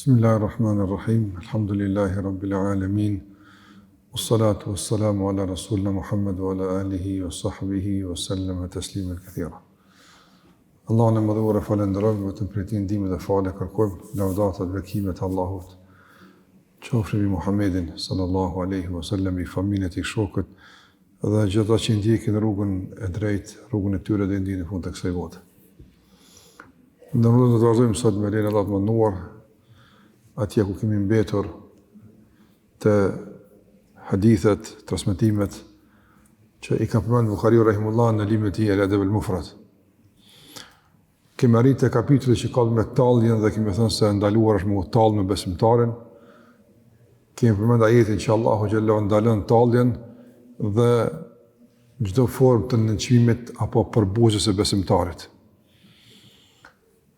Bismillahirrahmanirrahim. Alhamdulillahi rabbil alamin. Wassalatu wassalamu ala rasulina Muhammad wa ala alihi wa sahbihi wa sallama taslima kathira. Allahun e madhuar falenderojmë, vetëm për ti ndihmë dhe falë kërkojmë, lavdata dhe bekimet Allahut. Qofshin mbi Muhammedin sallallahu alaihi wasallam, i familjes e shokët dhe gjithë ata që ndjekin rrugën e drejtë, rrugën e tyre deri në fund të kësaj bote. Ndërmjet do të vazhdojmë sot me lenin Allah të mënduar atje ku kemi mbetur të hadithet, transmetimet që i ka përmendur Buhariu rahimullah në librin e tij Al-Adab al-Mufrad. Kemi arritur te kapitulli që ka me talljen dhe kemi thënë se ndaluar është me tall me besimtarin. Kemi përmendur ajetin që Allahu xhallahu ndalon talljen dhe çdo formë të nënçmimit apo përbuzjes së besimtarit.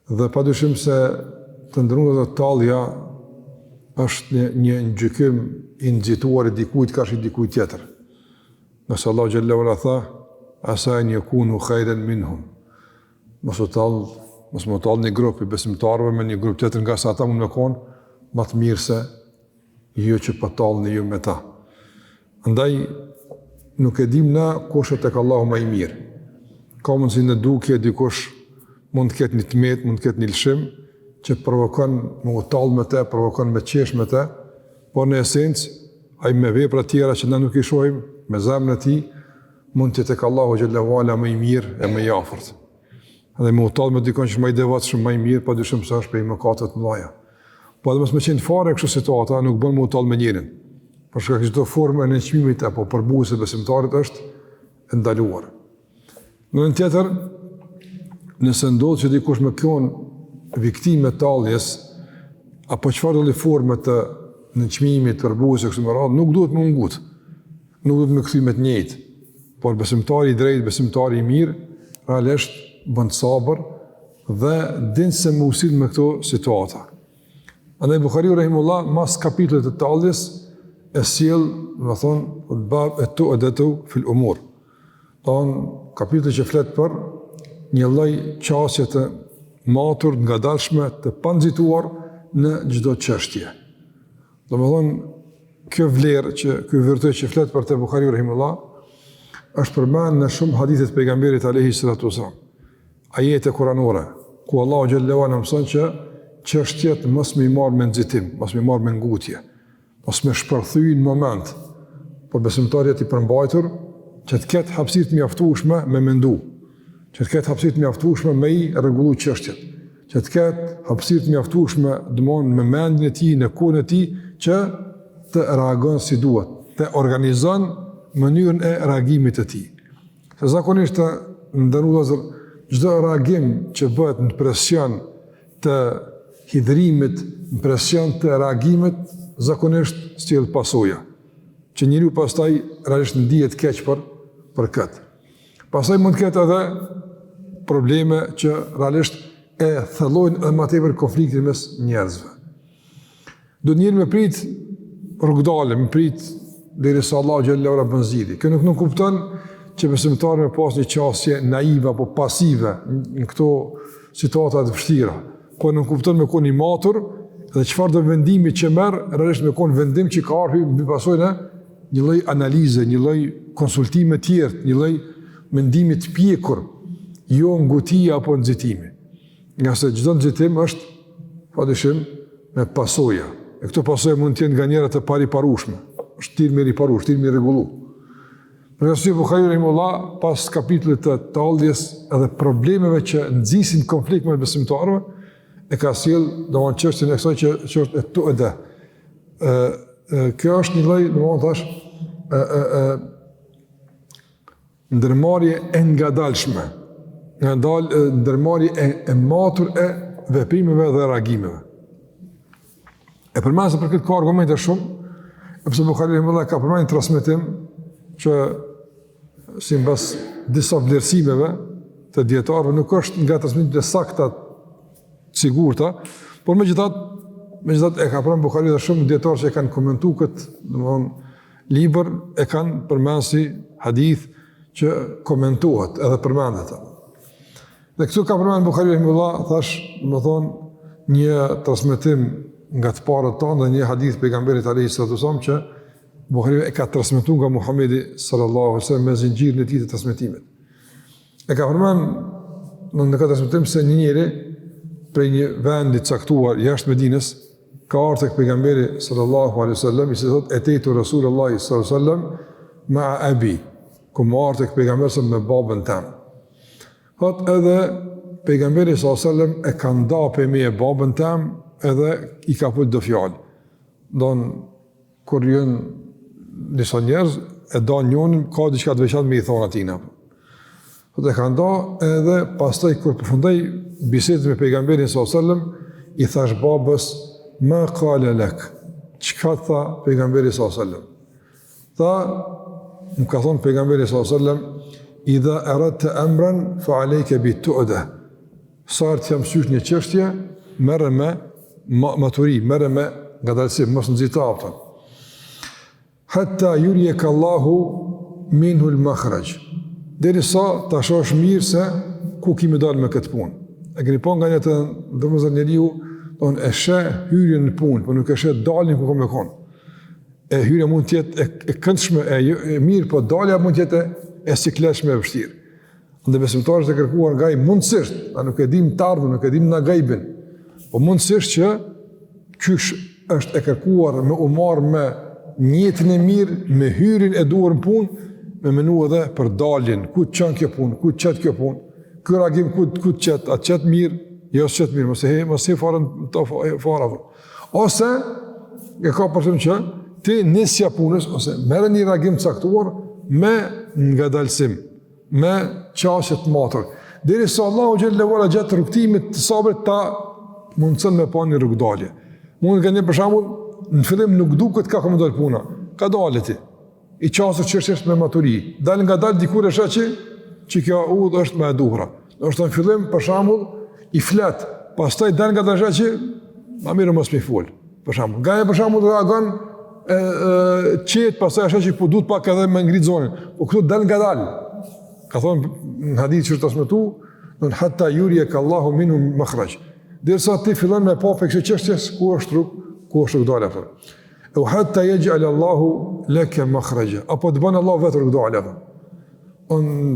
Dhe padyshim se të ndërruar tallja është një gjykim i nxituar i dikujt ka shi dikujt tjetër. Nëse Allahu xhallahu ala tha, asa an yakunu khayran minhum. Mos më tall një grup i besimtarëve me një grup tjetër nga sa ata mund të konë më të mirë se ju që po tallni ju me ta. Andaj nuk e dim na kush është tek Allahu më i mirë. Ka mundsi në dukje dikush mund të ketë një tmet, mund të ketë një lëshim që provokon me u tall me të, provokon me qesh me të, por në esencë ai me vepra të tjera që na nuk i shohim me zemrën e tij mund të tek Allahu xhallahu ala më i mirë e më i afërt. Dhe me u tall me dikon që më i devotshëm më i mirë, padyshim se është për mëkate të mëdha. Po edhe mos më qenë fare kështu situata, nuk bën me u tall me njërin. Por shkak çdo formë e nënçmimit apo përbuzjes së besimtarit është e ndaluar. Në një tjetër, nëse ndodh që dikush më kon viktimë të talljes apo çfarë do formë të nënçmimit, përbuzjes kështu me radhë, nuk duhet më ngut. Nuk duhet më kthy me të njëjtë. Por besimtari i drejtë, besimtari i mirë, realisht bën sabër dhe din se më usil me këto situata. Andaj Buhariu rahimullah mas kapitullit të talljes e sjell, do të thonë, bab at-tu'datu fil umur. Don kapitulli që flet për një lloj qasje të matur, ngadalshme, të panxituar në çdo çështje. Domethënë, kjo vlerë që ky vërtet që flet për te Buhariu rahimullah është përmend në shumë hadithe të pejgamberit alayhi salatu wasallam. Ajete kuranore, ku Allahu xhallahu ala mëson që çështjet mos më marr me nxitim, mos më marr me ngutje, mos më shpërthyj në moment, por besimtari i përmbajtur që të ketë hapësirë të mjaftueshme me mendu, që të ketë hapësirë të mjaftueshme me i rregullu çështjet, që të ketë hapësirë të mjaftueshme domthonë me mendjen e tij, në kohën e tij që të reagon si duhet, të organizon mënyrën e reagimit të tij. Se zakonisht të ndërruazër çdo reagim që bëhet në presion të hidhrimit, në presion të reagimit, zakonisht sjell pasoja, që njeriu pastaj realisht ndihet keq për këtë. Pastaj mund të ketë edhe probleme që realisht e thellojnë edhe më tepër konfliktin mes njerëzve. Do njëri me prit rrugdalë, me prit derisa Allahu xhallahu ala bën zgjidhje. Kjo nuk kupton që besimtari me pas një qasje naive apo pasive në këto situata të vështira. Po nuk kupton me kon i matur dhe çfarë do vendimi që merr, realisht me kon vendim që ka ardhur mbi pasojë një lloj analize, një lloj konsultime të tjerë, një lloj mendimi të pjekur, jo ngutia apo nxitimi. Nga se çdo nxitim është padyshim me pasojë. E këto pasojë mund të jenë nga njëra të pariparueshme. Është tir me riparuar, tir me rregullu. Për arsye Buhariu rahimullah pas kapitullit të talljes edhe problemeve që nxisin konflikt me besimtarëve e ka sjell domthonjë çështjen e kësaj që është e tu'da. Kjo është një lloj domthonjë thash ndërmarrje e ngadalshme, ndërmarrje e matur e veprimeve dhe reagimeve. E përmend se për këtë ka argumente shumë, sepse Buhariu rahimullah ka përmendur transmetim që sipas disa vlerësimeve të dietarëve nuk është nga transmetimet e sakta sigurta, por megjithatë e ka pranuar Buhariu dhe shumë dietarë që e kanë komentuar këtë, domthonë libër e kanë përmendur si hadith që komentohet edhe përmendet. Dhe këtu ka përmendur Buhariu rahimullah, thash, domethënë një transmetim nga të parët tanë dhe një hadith pejgamberit alayhi salatu wasallam që Buhariu e ka transmetuar nga Muhamedi sallallahu alaihi wasallam me zinxhirin e tij të transmetimit. E ka përmend në këtë transmetim se një njeri prej një vendi të caktuar jashtë Medinës ka ardhur tek pejgamberi sallallahu alaihi wasallam i thotë eteitu Rasulullah sallallahu alaihi wasallam ma abi, ku më ardhur tek pejgamberi me babën tim. Thot edhe pejgamberi sallallahu alaihi wasallam e ka ndapë me babën tim edhe i ka fol do fjalë. Don kur janë disa njerëz e do njënin ka diçka të veçantë me i thonë atina. Dhe ka nda edhe pastaj kur përfundoi bisedën me pejgamberin sallallahu alajhi wasallam i thash babës ma qala lak. Çka tha pejgamberi sallallahu alajhi wasallam? Tha më ka thonë pejgamberi sallallahu alajhi wasallam idha aradta amran fa alayka bitu'da. Sa të jam sysh një çështje, merre me maturi, merre me ngadalësim, mos nxito aftën. Hatta yuriyaka Allahu minhu al-makhraj. Deri sa ta shohësh mirë se ku kemi dalë me këtë punë. E keni pa nga një të domosdoshmë njeriu, don e sheh hyrjen në punë, por nuk e sheh dalin ku ka me kon. E hyrja mund të jetë e këndshme, e mirë, po dalja mund të jetë e sikletshme e vështirë. Ndë besimtarët e kërkuar nga i mundësisht, a nuk e dim të ardhën, nuk e dim nga gajbin, po mundësisht që qysh është e kërkuar me umar me njetin e mirë, me hyrin e duar në punë, me menu edhe për daljen, ku të qënë kjo punë, ku të qëtë kjo punë, kjo reagim ku të qëtë, atë qëtë mirë, jo së qëtë mirë, mëse farën të farave. Ose, e ka përshëm që, ti nisja punës, ose mere një reagim të caktuar, me nga dalsim, me qasjet matër. Deri sa Allahu xhallahu ala gjatë rrugtimit të sabrit ta mundësën me pa një rrugdalje. Mund nga një për shembull, në fillim nuk duket ka më dalë puna, ka dalë ti. I qasër çështjes me maturi. Dal nga dal dikur e shaqi që kjo udhë është më e duhura. Është në fillim për shembull i flet, pastaj dal nga dal shaqi, më mirë mos më fol. Për shembull, gaja për shembull reagon qet, pastaj shaqi po duhet pak edhe me ngrit zonën. Po këtu dal nga dal. Ka thonë në hadith që është transmetuar, don hatta yuriyaka Allahu minhu makhraj. Derisa ti fillon me pa për këtë çështjes ku është rrugë, ku është rrugdalja apo. O hatta yaj'al Allahu laka makhraja. Apo të bën Allahu vetë rrugdalja apo.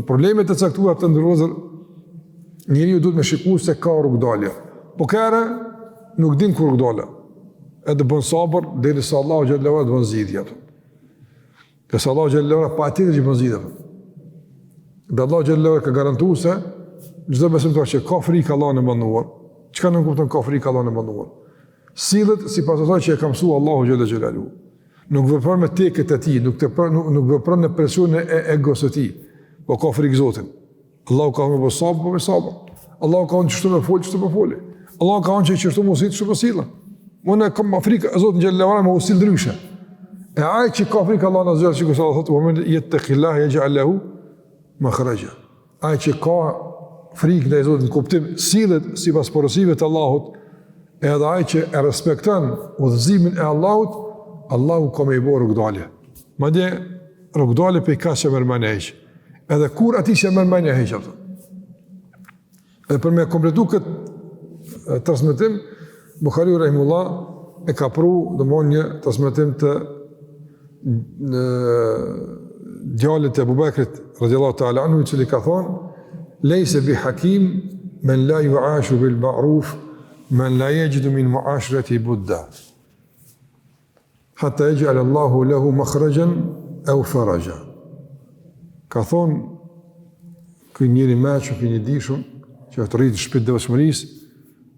Problemet e caktuara të ndërrozur njeriu duhet me shikuar se ka rrugdalje. Po këra nuk din ku rrugdala. Edhe bën sabër derisa Allahu xhallahu ala të bën zgjidhje apo. Që Allahu xhallahu ala patjetër që bën zgjidhje apo. Dhe Allahu xhallahu ala ka garantuar se çdo besimtar që ka frikë Allahut e mënduar, çka nuk kupton ka frikë Allahut e mënduar. Sillet sipas asaj që e ka mësuar Allahu xhallahu xhelalu. Nuk vepron me tekët e tij, nuk vepron në presionin e egos së tij, po ka frikë Zotin. Allahu ka më sabër, po me sabër. Allahu ka qështu me fol, qështu me foli. Allahu ka që qështu me usit, qështu me sila. Unë kam frikë Zotin xhallahu ala me usil ndryshe. E ai që ka frikë Allahu azza wa jalla, që thotë, "Wa man yattaqillaha yaj'al lahu makhraja." Ai që ka frikë ndaj Zotit, kuptim sillet sipas porosive të Allahut, edhe ai që e respekton udhëzimin e Allahut, Allahu ka me i bërë rrugdalje. Madje rrugdalje pe ka që mërmane heq. Edhe kur ati që mërmane heq. Edhe për me kompletu këtë transmetim, Buhariu rahimullah e ka pru domthonjë një transmetim të djalit e Abu Bekrit radhiyallahu ta'ala anhu, i cili ka thonë: "Laysa bi hakim man la yu'ashu bil ma'ruf man la yajidu min mu'asharati budda." Hatta yaj'al Allahu lahu makhrajan aw faraja. Ka thonë ky njeri mëçi, ky një dishum që të rritë shpirti i devotshmërisë,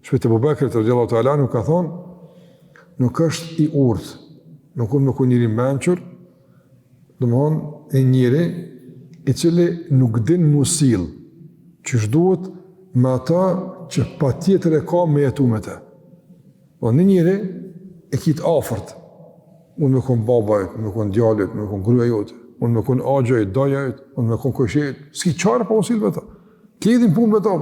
shpirti i Abu Bekrit radhiyallahu ta'ala anhu, ka thonë nuk është i urtë, nuk me ku njëri menqër, domthon e njëri i cili nuk din musil, që shduhet me ata që pa tjetër e ka me jetu me te. Po në njëri e kitë afërt, unë me kon babajt, me kon djallit, me kon gruja jote, unë me kon agjajt, dajajt, unë me kon këshet, s'ki qarë pa musil me ta, ki edhin punë me ta.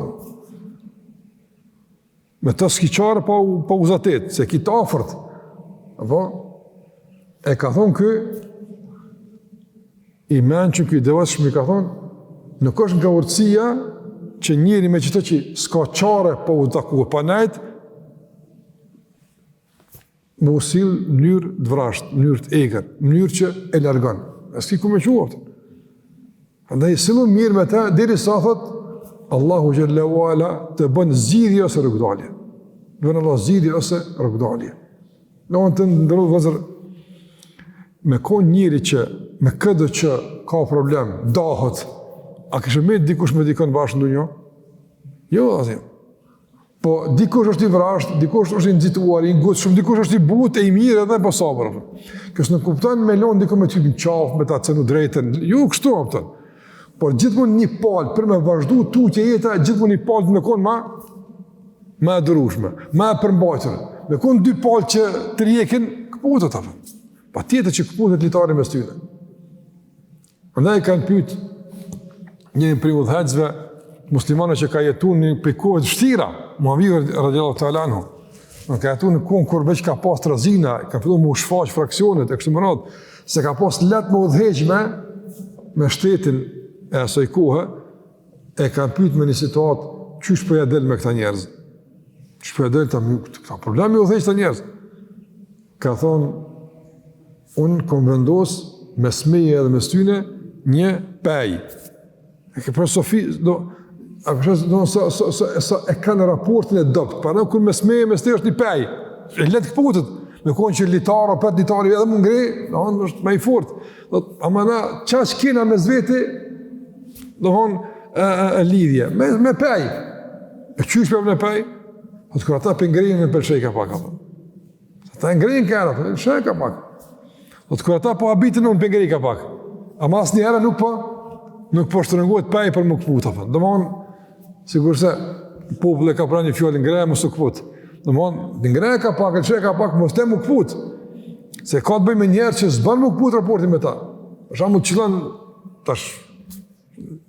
Me ta s'ki qarë pa uzatet, se kitë afërt. Apo? E ka thonë kë, i menë që këj devotshëm i ka thonë, nuk është nga urtësia që njëri me qëtë që s'ka qare pa u taku, pa nejt, më usil mënyrë të vrasht, mënyrë të egrë, mënyrë që e largon. S'ki ku me quaftë. Andaj sillu mirë me ta deri sa thot Allahu xhallahu ala të bën zgjidhje ose rrugdalje. Bën Allah zgjidhje ose rrugdalje. Në të ndërru vëzër, me konë njëri që me këtë që ka problem, dahët, a kështë me dikush me dikën bashkë në dunjo? Jo, azim. Po, dikush është i vrasht, dikush është i nëzituar, i ngutë shumë, dikush është i but e i mirë edhe po sabër. Kësë në kuptan me lonë dikush me typin qafë, me ta cenu drejten, jo, kështu apëtën. Por gjithmonë një palë, për me vazhdu tutje jeta, gjithmonë një palë me konë ma dërushme, ma përmbajtërë. Me konë dy palë që të rjekin, këputët apë. Pa tjetër që këputët litari me styre. Ndaj kanë pytë njërin për i udhëhecëve, muslimane që ka jetu një pejkohet vështira, Muaviya radiallahu ta'ala anhu. Ka jetu në kohën kur veç ka pas të razina, ka fillu më shfaq fraksionet e kështu më radhë, se ka pas letë më udhëheqme me shtetin e asaj kohë, e kanë pytë me një situatë, qysh për ja del me këta njerëz? Qysh për ja del këta problemi udhëheq të njerëz? Ka thonë, unë kom vendos me smeje edhe me styne një pej. E ke për Sofi, sa e kanë raportin e dopt, para kur me smeje me shteje është një pej. E letë këputët, me konë që litarë, pet litarë, edhe më ngrej, është me i fort. Ama na, qaq kena me zveti, lidhje, me pej. E qysh për në pej? Kër ata për ngrejnë në për shejka pak. Ata ngrejnë kërë, shejka pak. Kër ata po habitin në për ngrejka pak. Ama asë një herë nuk po shtërëngohet pej për më këputa. Dëmonë, sigur se popullë e ka pra një fjallë ngreja më së këput. Dëmonë, ngreja ka pak, e ka pak, mos te më këput. Se ka të bëj me njerë që s'ban më këput raportin me ta. Për shamu të qëllën, tash,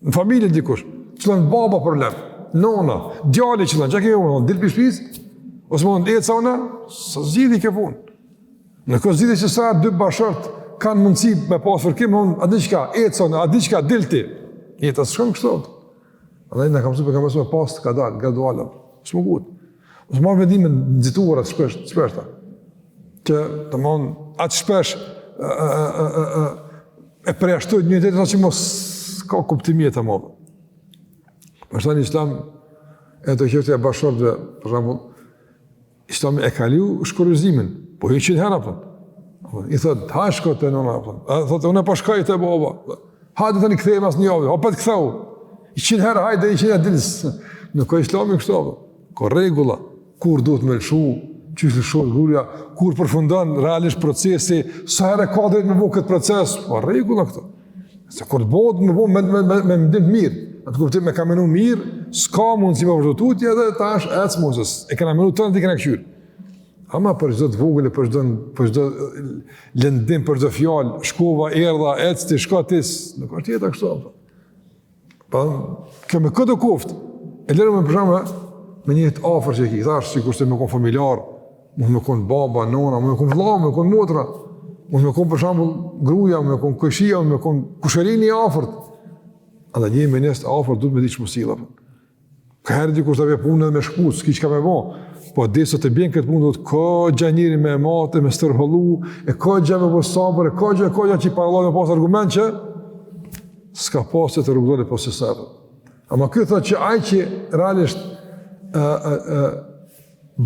në familje dikush, qëllën baba problem, nona, djali qëllën, që ke jo, dilë për shpis, ose më në eca ona, sa zhidi ke punë. Në këtë zhidi që sa dy bashart kanë mundësi me pas fërkim, adi qka, eca, adi qka, dilti. Jeta së shkëm kështot. Andaj në kam su për kam mësu me pas të ka dalë, gradualëm. Së më gutë. Ose marrë vendime nëzituarat shpeshta. Që të mënë atë shpesh e preashtojt një të që mos ka kuptimjet e mëllë. Për shtë një islam, e të kjeftë e bashkërve, për shambull, islami e kaliu shkurrizimin, po i 100 hera, i thëtë, ha shko të nëna, thëtë, unë e pashkaj të baba, hajde të një këthejmë asë një avë, o për të këthau, i 100 hera, hajde i 100 hera dilës, nuk ka islami kështu, ka regula, kur duhet me lëshu, qështë lëshu, kur përfundan realisht procesi, sa herë ka drejt me bo këtë proces, pa regula këto, se kur të bod me bo me mëndim mirë, atë kuptim me ka menu mirë, s'ka mundë si me vërdo tutje dhe ta është ecë muzës, e kena menu të në t'i kena këshyrë. Ama për çdo të vogël, për çdo lëndim, për çdo fjalë, shkova, erdha, ecti, shko ti, nuk është jeta kështu. Po, kemë këtë kuftë. E lërë me përshama me një jetë afër që ki, thash, sikur se me kon familjar, mund me kon baba, nona, mund me kon vlla, mund me kon motra, mund me kon për shembull gruaja, mund me kon kushia, mund me kon kushërini i afërt. Ata një me nështë afërt duhet me di ç'mos silla. Ka herë dikush ta vë punën me shkputë, s'ki çka më bë. Po desë të bjen këtë punë, do të ka gjanjiri me matë, me stërhollu, e ka gjë me sabër, e ka gjë që i parallat me pas argument që s'ka pas të rrugdole po se sabër. Ama kjo thot që ai që realisht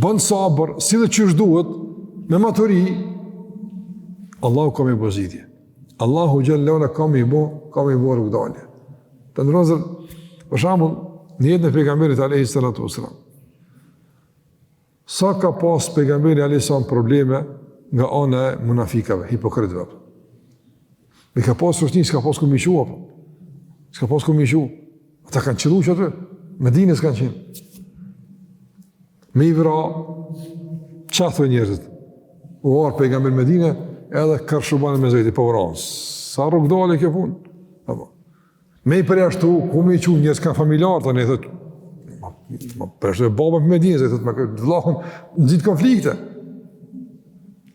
bën sabër, si dhe qysh duhet, me maturi, Allahu ka me bo zgjidhje. Allahu gjallona ka me bo rrugdale. Të ndërëzër, për shembull, në jetën e pejgamberit alayhi salatu wassalam, sa ka pas pejgamberi alayhi probleme nga ana e munafikave, hipokritëve. Me ka pas rështin, s'ka pas ku mi qua, s'ka pas ku mi qua. Ata kanë qëllu që aty, Medinë s'kanë qenë. Me i vëra, qathve njerëzit. U arë pejgamberi Medinë, edhe kërshubane me zëjti, po vranë. Sa rrugdale kjo punë? Me i përjashtu, ku mi qua, njerëz kanë familjarë, të ne thëtë, për është e baba për Medinë, zëjtë, me këtë vlahën, nëzitë konflikte.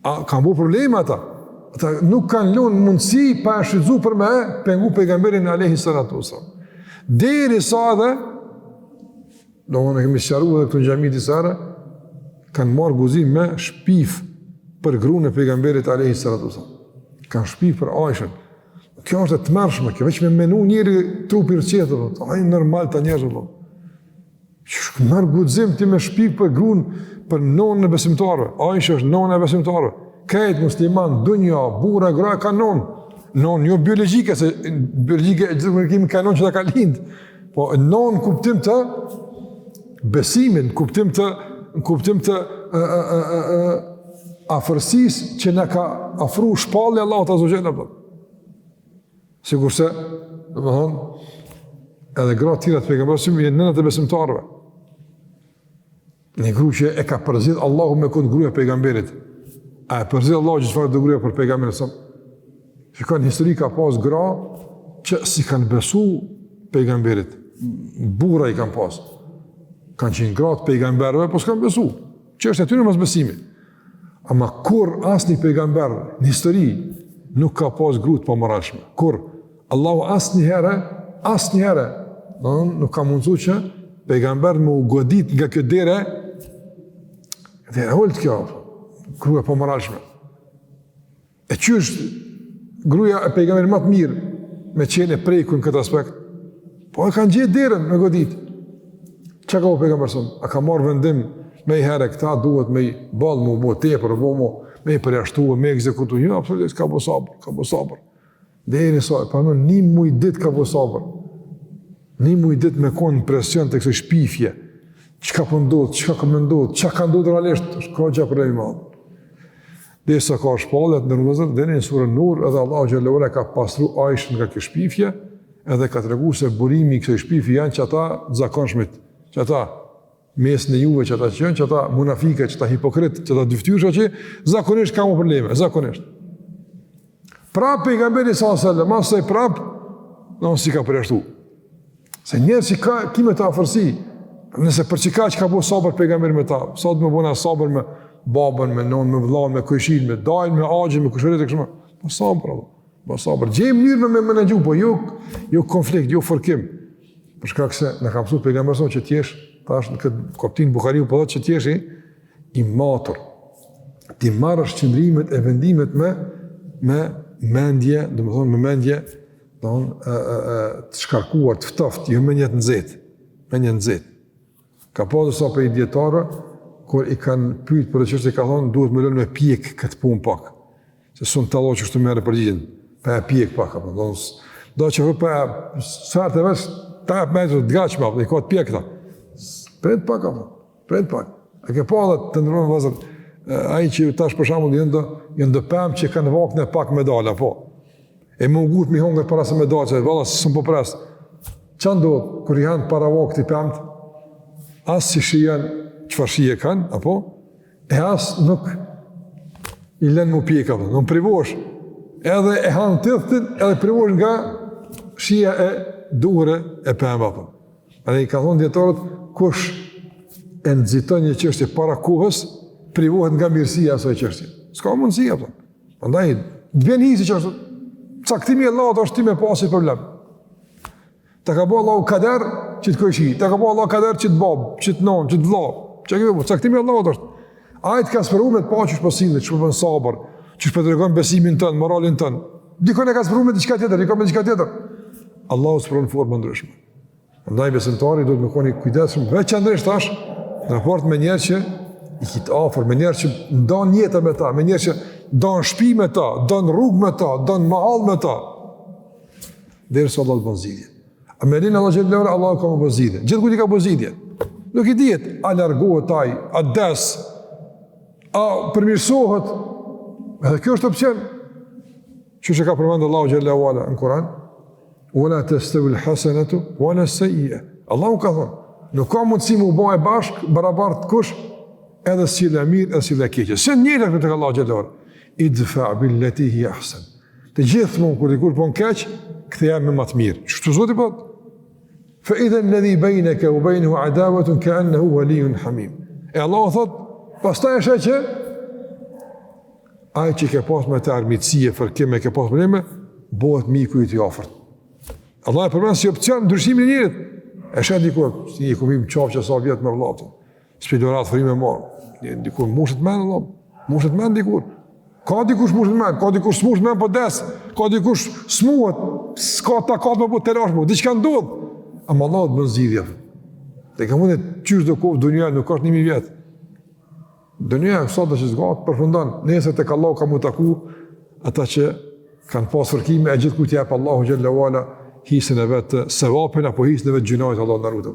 A kanë bu probleme ata? Ata nuk kanë lënë mundësi pa e shfrytzu për me pengu pejgamberin alayhi salatu wasallam. Deri sa dhe, do më në kemi sqaruar edhe këtu në xhami disa herë, kanë marrë guzim me shpif për gruën e pejgamberit alayhi salatu wasallam. Kanë shpif për Aishën. Kjo është e tmerrshme, kjo veç me menu njëri trupi rëqetë, ai normal ta njerëz vëllai. Merr guxim ti me shpif për gruën, për nonën e besimtarëve. Aisha është nona e besimtarëve. Këtë musliman, dunja, burra, gra ka nonë. Nonë jo biologjike, se biologjike kemi ka nonë që ta ka lind. Po nonë kuptim të besimin, kuptim të afërsisë që na ka afru shpallja Allahu Azza wa Jalla. Sigurisht, domethënë, edhe gratë tjera të pejgamberit janë nënat e besimtarëve. Një gru që e ka përzidh Allahu me kënd gruaja e pejgamberit. A e përzidh Allahu që çfarë do gruaja për pejgamberin sa? Shikon histori ka pas gra që si kanë besu pejgamberit. Burra i kanë pas. Kanë qenë gratë pejgamberëve, po s'kan besu. Që është aty në mos besimi. Ama kur asnjë pejgamber në histori nuk ka pas grutë pa moralshme. Kur Allahu asnjëherë nuk ka mundsuar që pejgamber më u godit nga kjo dere, dhe e holt kjo, gruaja pa moralshme. E që është gruaja e pejgamberit më të mirë me qenë e prejku në këtë aspekt? Po e kanë gjetë derën me godit. Që ka u pejgamber sëmë? A ka marrë vendim me i herë këta duhet me i balë mu bo tepër, me i përjashtu, me ekzekutu. Jo, absolutisht, ka bo sabër. Dhe e njësaj, pa në një muj dit ka bo sabër. Një muj dit me konë presion të kësë shpifje. Që ka pëndodhë, që ka këmëndodhë, që ka ndodhë realisht, është ka gja problemi madhë. Dhe sa ka shpallet në rëvëzër, dhe një surën Nur, edhe Allahu Gjellewala ka pasru Aishën nga kjo shpifje, edhe ka të regu se burimi i kësë shpifje janë që ata zakonshmit, që ata mes në juve, që ata që janë, që ata munafike, që ata hipokrit, që ata dyftyrësha që zakonisht ka mu probleme, zakonisht. Prap pejgamberi sallallahu masaj prap, nësë si ka përjashtu. Se njerë si ka kime të afërsi, nëse për që ka bo sabër pejgamberi me ta, sa të me bona sabër me babën, me nonë, me vëllain, me kujshin, me dajnë, me agjën, me kushërit e këshma. Po sabër, po sabër. Gjejmë njërë me menagju, po jo konflikt, jo fërkim. Për shkak se në ka mësu pejgamberi sallallahu që t'jesh, tash në këtë koptin Bukhariu po thotë që t'jesh i matur. Ti marrësh qëndrimet e vendimet me mendje, domethënë me mendje, të shkarkuar, të ftoftë, jo me një të nxehtë. Ka pasur sa për i dietarë kur i kanë pyet për çështje ka thonë duhet më lënë me pjek këtë punë pak. Se son tallo që të merr përgjigjen. Pa e pjek pak apo do të thotë pa sa të vesh ta më të gatshme apo i ka të pjek këta. Pret pak apo. A ke pa të ndronë vëzër, ai që tash për shembull janë do pëm që kanë vakën e pak medala, po. E më ugut mi hongër para se medalë, valla s'm po pres. Çan do kur janë para vakit i pemt, as si shihen çfarë shije kanë, apo e as nuk i lën më pjek apo, nuk privosh. Edhe e han tithtin, edhe privosh nga shija e duhur e pemë apo. Ai ka thonë dietarët kush e nxiton një çështje para kohës, privohet nga mirësia e asaj çështje. S'ka mundësi apo. Prandaj vjen hizi që caktimi i Allahut është ti me pasi problem. Ta ka bëu Allahu kader që të kujshi, ta ka bëu Allahu kader që të bab, që të non, që të vëlla. Çka ke bëu? Caktimi i Allahut është. Ai të ka sprovuar me të paqësh posillet, që bën sabër, që të tregon besimin tën, moralin tën. Dikon e ka sprovuar me diçka tjetër, dikon me diçka tjetër. Allahu sprovon forma ndryshme. Prandaj besimtari duhet të koni kujdesshëm veçanërisht tash në raport me njerëz që i kit afër, me njerëz që ndon jetën me ta, me njerëz që don shtëpi me ta, don rrugë me ta, don mahall me ta. Derisa Allah të bën zgjidhje. A me rinë Allah xhallahu Allah ka bën zgjidhje. Gjithkujt i ka bën zgjidhje. Nuk i dihet a largohet ai, a des, a përmirësohet. Edhe kjo është opsion. Që ka përmendur Allahu xhallahu ala në Kur'an. Wala tastawi al-hasanatu wala as-sayyi'a. Allahu ka thënë, nuk ka mundësi më u bë bashk barabart kush edhe si la mirë edhe si la keqe. Se njëra këtë ka Allahu xhallahu. Idfa billati hi ahsan. Të gjithmonë kur dikur po keq, ktheja me më të mirë. Ç'është Zoti po? Fa idha alladhi baynaka wa baynahu adawatun ka'annahu waliyyun hamim. E Allahu thot, pastaj është që ai që ka pas me të armiqësie, fërkim e ka pas probleme, bëhet miku i tij afërt. Allah e përmend si opcion ndryshimin e njerit. E sheh dikur, si i kumim qafë që sa vjet me vëllai. Spidorat frime marr. Dikur mushët me Allah. Mushet me ndikur. Ka dikush mushet me, ka dikush s'mushet me po des, ka dikush s'muhet, s'ka takat me po të rash po, diçka ndodh. Ama Allah të bën zgjidhje. Dhe ka mundet qysh do kohë dunia nuk është 1000 vjet. Dunia sot që zgat përfundon, nesër tek Allah ka mu taku ata që kanë pas fërkime e gjithë kujt jep Allahu xhallahu ala hisën e vet sevapin apo hisën e vet gjinojt Allah na ruaj.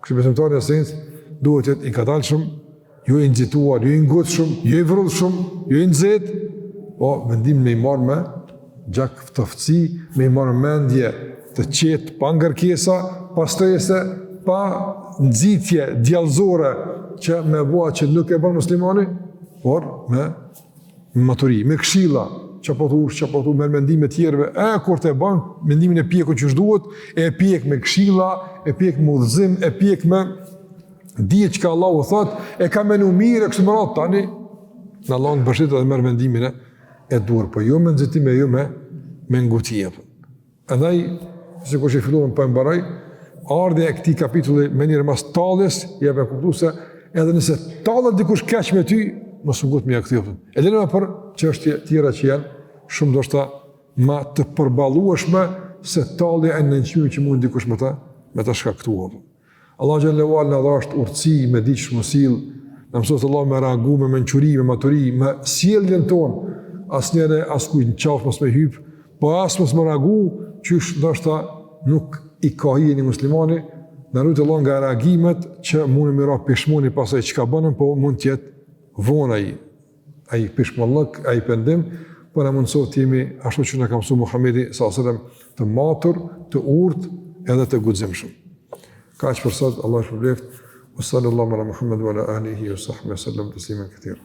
Kështu besimtari asens duhet të jetë i katallshëm, jo i nxituar, jo i ngutshëm, jo i vrullshëm, jo i nxehtë, po vendim me i marr me gjak ftofci, me i marr mendje të qetë, pa ngarkesa, pa strese, pa nxitje djallëzore që me bua që nuk e bën muslimani, por me maturi, me këshilla, që po thu me mendime tjerve, kur të e bën, mendimin e pjekun që shduhet, e pjek me këshilla, e pjek me udhëzim, e pjek me dije që ka Allahu thot, e ka menu mirë, e kështë më ratë tani, në Allah në bështet edhe merë mendimin e dur, po jo me nëzitime, jo me ngutije. Andaj, se kur që filluam për mbaraj, ardhe e këti kapitulli me njërë mas talës, jep e kuptu se edhe nëse talët dikush keq me ty, mos u gut me ja këthi. Edhe në për çështje tjera që janë shumë ndoshta ma të përballueshme se talli e nënçmimi që mund dikush me ta shkaktuar. Allah xhallahu ala na dhash urtësi me diç mosil, na mësoj Allah me reagu me mençuri, me maturi, me sjelljen tonë. Asnjëre askujt në qafë mos me hyp, po as mos më reagu qysh ndoshta nuk i ka hieni muslimani, na lut Allah nga reagimet që mund të mirë peshmoni pasaj çka bënën, po mund të jetë vonë ai peshmallëk, ai pendim, po na mundësot të jemi ashtu që na ka mësuar Muhamedi sallallahu alaihi wasallam, të matur, të urtë edhe të guximshëm. Kaq për sot, Allah shpëlbeft. Sallallahu ala Muhammad wa ala alihi wa sahbihi sallam tasliman katira.